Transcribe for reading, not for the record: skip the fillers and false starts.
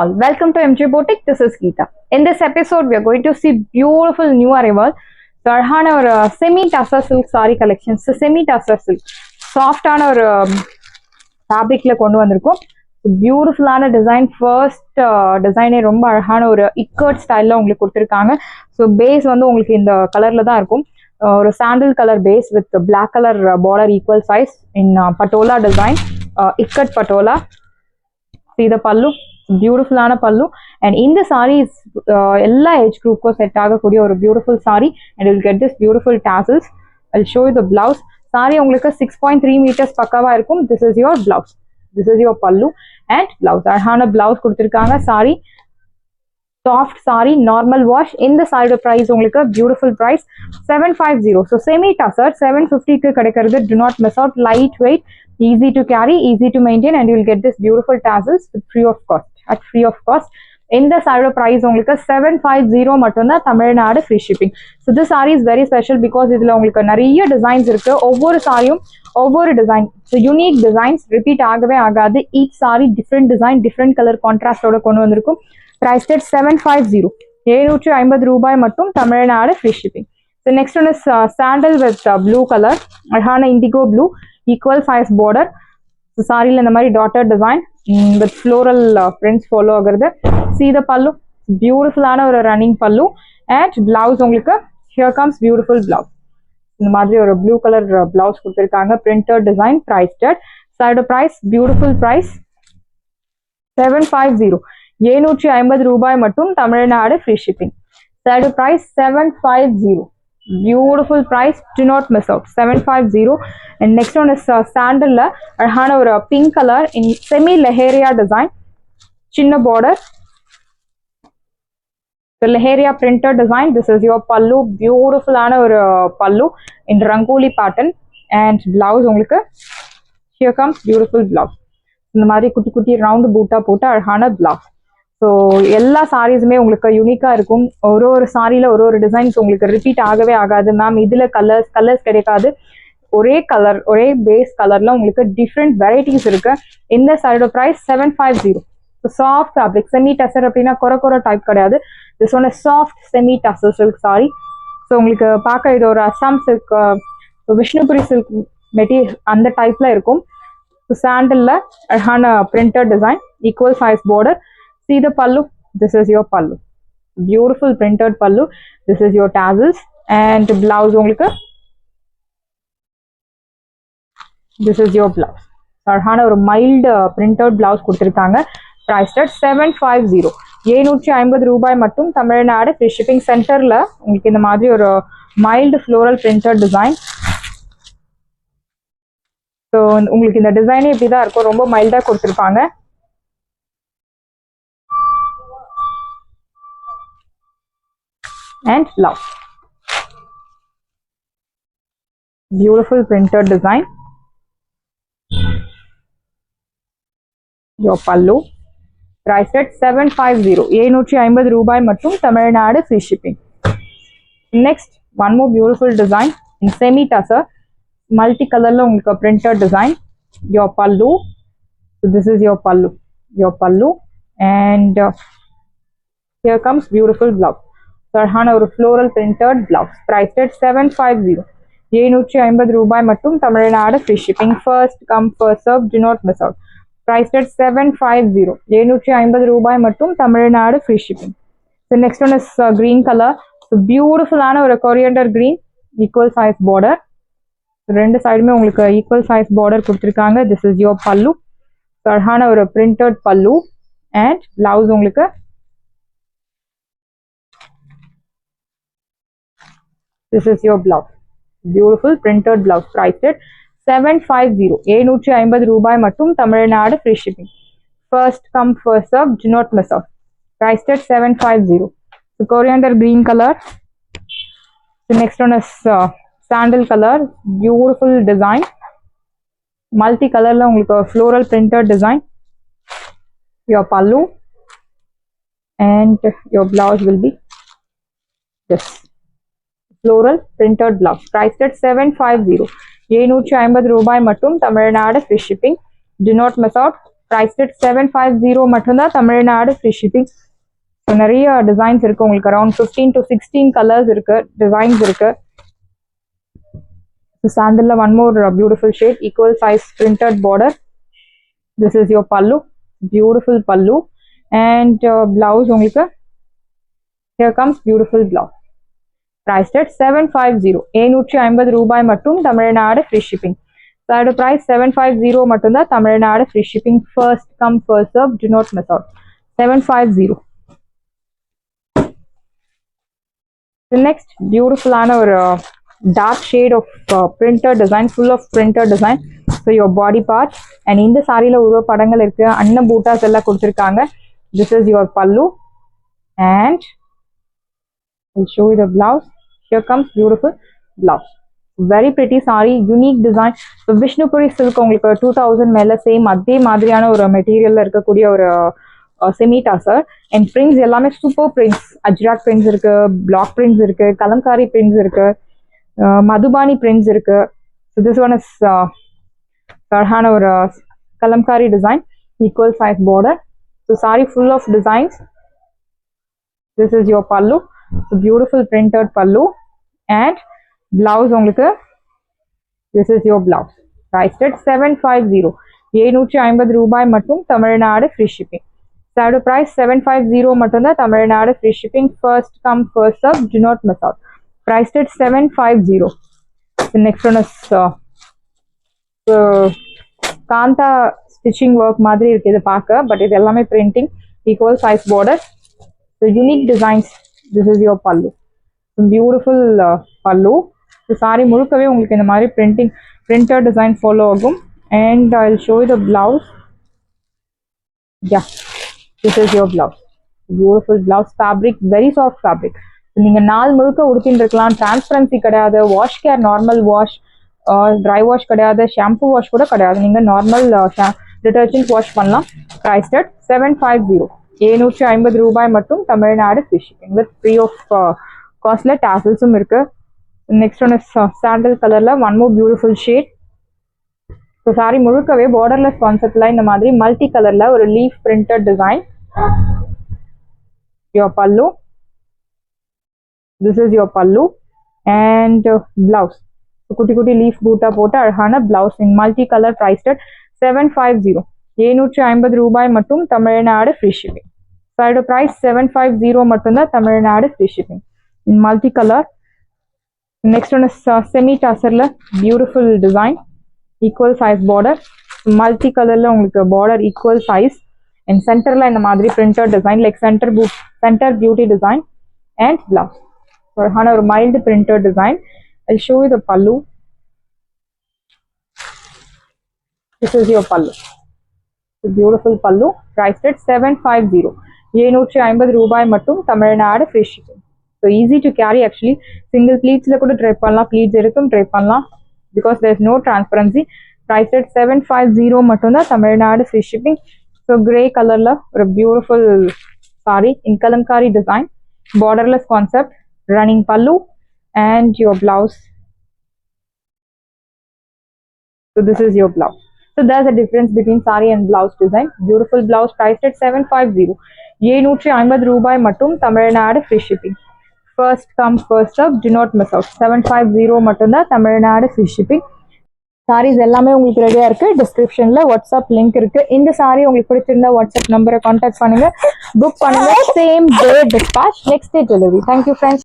all, welcome to MJ Boutique. This is Geeta. In this episode, we are going to see beautiful new arrival. Sarhana or semi-tussar silk saree collection. So semi-tussar silk, soft on or fabric la kondu vandirukom. Beautiful ana design. First design e romba alagana or ikat style la ungalku kuduthirukanga. So base vandu ungalku inda color la dhaan irukum. Or sandal color base with black color border equal size in patola design. Ikat patola. See the pallu. Beautiful ana pallu, and in the saree is ella age group ko set agakodiya or beautiful saree, and you will get this beautiful tassels. I'll show you the blouse. Saree ungalku 6.3 meters pakkava irukum. This is your blouse. This is your pallu and blouse. Alagana blouse kuduthirukanga. Saree soft saree, normal wash. In the saree price ungalku beautiful price 750. So semi tussar 750 ku kedikkiradhu. Do not miss out. Lightweight, easy to carry, easy to maintain, and you will get this beautiful tassels with free of cost. At free of cost. In the saree price உங்களுக்கு 750 மட்டும்தான் தமிழ்நாடு free shipping. So this saree is very special because இதுல உங்களுக்கு நிறைய designs இருக்கு. ஒவ்வொரு சாரியும் ஒவ்வொரு design. So unique designs repeat ஆகவே ஆகாது. Each saree different design, different color contrast ஓட கொண்டு வந்திருக்கும். Priced at 750. 750 ரூபாய் மட்டும் Tamil Nadu free shipping. So next one is sandal with blue color. அழகான indigo blue, equal size border. So சாரில இந்த மாதிரி dotted design with floral prints follow ஆகுறது. See the pallu, beautiful ஆன ஒரு running pallu, and blouse உங்களுக்கு here comes beautiful blouse. இந்த மாதிரி ஒரு blue color blouse கொடுத்திருக்காங்க. Printed design, priced at side price, beautiful price 750. 750 ரூபாய் மட்டும் Tamil Nadu free shipping. Side price 750. Beautiful price, do not miss out. 750. And next one is sandal la alagana or pink color in semi leheria design, chinna border, the leheria printed design. This is your pallu, beautiful ana or pallu in rangoli pattern, and blouse ungalku here comes beautiful blouse. இந்த மாதிரி குட்டி குட்டி round பூட்டா போட்டு அழகான blouse. So எல்லா சாரீஸுமே உங்களுக்கு யூனிக்காக இருக்கும். ஒரு சாரியில் ஒரு டிசைன்ஸ் உங்களுக்கு ரிப்பீட் ஆகவே ஆகாது. மேம் இதில் கலர்ஸ் கிடைக்காது. ஒரே கலர், ஒரே பேஸ் கலரில் உங்களுக்கு டிஃப்ரெண்ட் வெரைட்டிஸ் இருக்கு. இந்த சாரியோட price 750. So soft fabric, semi tussar அப்படின்னா குறை டைப் கிடையாது. This one soft semi tussar silk sari. So உங்களுக்கு பார்க்க இது ஒரு Assam silk, Vishnupuri silk material அந்த டைப்பில் இருக்கும். ஸோ சாண்டலில் அழகான printed design, equal size border. See the pallu. This is your pallu. Beautiful printed pallu. This is your tassels and blouse உங்களுக்கு. This is your blouse. அழகான ஒரு mild printed blouse கொடுத்திருக்காங்க. Priced at 750. 750 ரூபாய் மட்டும் Tamil Nadu free shipping. சென்டர்ல உங்களுக்கு இந்த மாதிரி ஒரு mild floral printed design. So உங்களுக்கு இந்த டிசைனே இப்படி தான் இருக்கும். ரொம்ப மைல்டாக கொடுத்துருப்பாங்க. And blouse. Beautiful printed design. Your pallu. Priced at 750. 750 ரூபாய் மட்டும் Tamil Nadu free shipping. Next, one more beautiful design in semi tussar. Multi colorல உங்களுக்கு printed design. Your pallu. So this is your pallu. Your pallu. And here comes beautiful blouse. அழகான ஒரு floral printed blouse. Priced at 750. 750 ரூபாய் மட்டும் Tamil Nadu free shipping. First come first serve, do not miss out. Priced at 750. 750 ரூபாய் மட்டும் Tamil Nadu free shipping. The next one is green color. So beautiful ஆன ஒரு coriander green, equal size border. ரெண்டு சைடுமே உங்களுக்கு equal size border கொடுத்திருக்காங்க. This is your pallu. அழகான ஒரு printed pallu and blouse உங்களுக்கு. This is your blouse. Beautiful printed blouse. Priced at 750. 750 ரூபாய் மட்டும் Tamil Nadu free shipping. First come first serve, do not miss out. Priced at 750. So coriander green color. The next one is sandal color. Beautiful design. Multi colorல உங்களுக்கு floral printed design. Your pallu and your blouse will be this. Floral printed blouse. Priced at 750. 750 ரூபாய் மட்டும் Tamil Nadu free shipping. Do not miss out. priced at 750 மட்டும்தான் தமிழ்நாடு free shipping. So நிறைய designs இருக்கு உங்களுக்கு, around 15 to 16 colours இருக்கு, designs இருக்கு. சாண்டல்ல one more beautiful shade, equal size printed border. This is your pallu, beautiful pallu. And blouse உங்களுக்கு here comes beautiful blouse, priced at 750. 750 ரூபாய் மட்டும், Tamil Nadu free shipping. So at a price 750 மட்டும் தான், Tamil Nadu free shipping. First come first serve, do not miss out. 750. The next beautiful ஆன ஒரு dark shade of printer design, full of printer design. So your body part, and இந்த சாரியில உருவ படங்கள் இருக்கு, அன்ன பூட்டாஸ் எல்லாம் கொடுத்திருக்காங்க. This is your pallu, and I'll show you the blouse. Here comes beautiful blouse, very pretty saree, unique design. So Vishnupuri silk உங்களுக்கு 2000 மேல same அதே மாதிரியான ஒரு மெட்டீரியல்ல இருக்கக்கூடிய ஒரு செமி டசர். அண்ட் பிரிண்ட்ஸ் எல்லாமே சூப்பர் பிரிண்ட்ஸ், அஜ்ராக் பிரிண்ட்ஸ் இருக்கு, பிளாக் பிரிண்ட்ஸ் இருக்கு, கலம்காரி பிரிண்ட்ஸ் இருக்கு, மதுபானி பிரிண்ட்ஸ் இருக்கு. ஸோ திஸ் ஒன் இஸ் அழகான ஒரு Kalamkari design, equal size border. So sari full of designs. This is your pallu, beautiful printed pallu. And blouse உங்களுக்கு, this is your blouse, priced at 750. 750 ரூபாய் மட்டும், Tamil Nadu free shipping. So price 750 மட்டும் தான், Tamil Nadu free shipping. First come first serve, do not miss out. Priced at 750. The next one is Kantha stitching work மாதிரி இருக்கு இது பார்க்க, but இது எல்லாமே printing, equal size border. So unique designs. This is your pallu, some beautiful pallu. So saree முழுக்கவே உங்களுக்கு இந்த மாதிரி printer design follow ஆகும். And I'll show you the blouse. Yeah, this is your blouse, beautiful blouse. Fabric very soft fabric. நீங்க நாள் முழுக்க உடுத்திட்டு இருக்கலாம், transparency கிடையாது, wash care normal wash, dry wash கிடையாது, ஷாம்பு வாஷ் கூட கிடையாது, நீங்க நார்மல் டிட்டர்ஜென்ட் வாஷ் பண்ணலாம். priced at 750. 750 ரூபாய் மட்டும், Tamil Nadu free shipping with free of costல tasselsum இருக்கு. நெக்ஸ்ட் ஒன் இஸ் சாண்டல் கலர்ல one more beautiful shade. So sorry முழுக்கவே பார்டர்லெஸ் கான்செப்ட்ல இந்த மாதிரி மல்டி கலர்ல ஒரு லீஃப் பிரிண்டட் டிசைன். யோர் பல்லு, திஸ் இஸ் யோர் பல்லு. அண்ட் பிளவுஸ், குட்டி குட்டி லீஃப் பூட்டா போட்டு அழகான blouse in multi colour, priced at 750. 750 ரூபாய் மட்டும், Tamil Nadu free shipping. Side price 750 மட்டும்தான், தமிழ்நாடு free shipping in multi color. Next one is semi tasserல beautiful design, equal size border, multi colorல உங்களுக்கு border equal size, and centerல இந்த மாதிரி printed design like center beauty design and blouse. So ஒரு mild printed design. I'll show you the pallu. This is your pallu, the beautiful pallu, priced at 750. 750 ரூபாய் மட்டும், Tamil Nadu free shipping. So easy to carry actually. Single pleatsல கூட try பண்ணலாம், pleats எடுத்தும் try பண்ணலாம், because there is no transparency. Priced at 750 மட்டும் தான், Tamil Nadu free shipping. So grey கலர்ல ஒரு beautiful saree in kalamkari design, borderless concept, running pallu and your blouse. So this is your blouse. So there's a difference between saree and blouse design. Beautiful blouse, priced at 750. 750 ரூபாய் மட்டும், Tamil Nadu free shipping. First come first serve, do not miss out. 750 மட்டும் தான், Tamil Nadu free shipping. Saris எல்லாமே உங்களுக்கு ரெடியா இருக்கு. டிஸ்கிரிப்ஷன்ல WhatsApp link இருக்கு. இந்த சாரி உங்களுக்கு பிடிச்சிருந்தா வாட்ஸ்அப் நம்பரை கான்டாக்ட் பண்ணுங்க, புக் பண்ணுங்க. Same day dispatch, next day delivery. Thank you friends.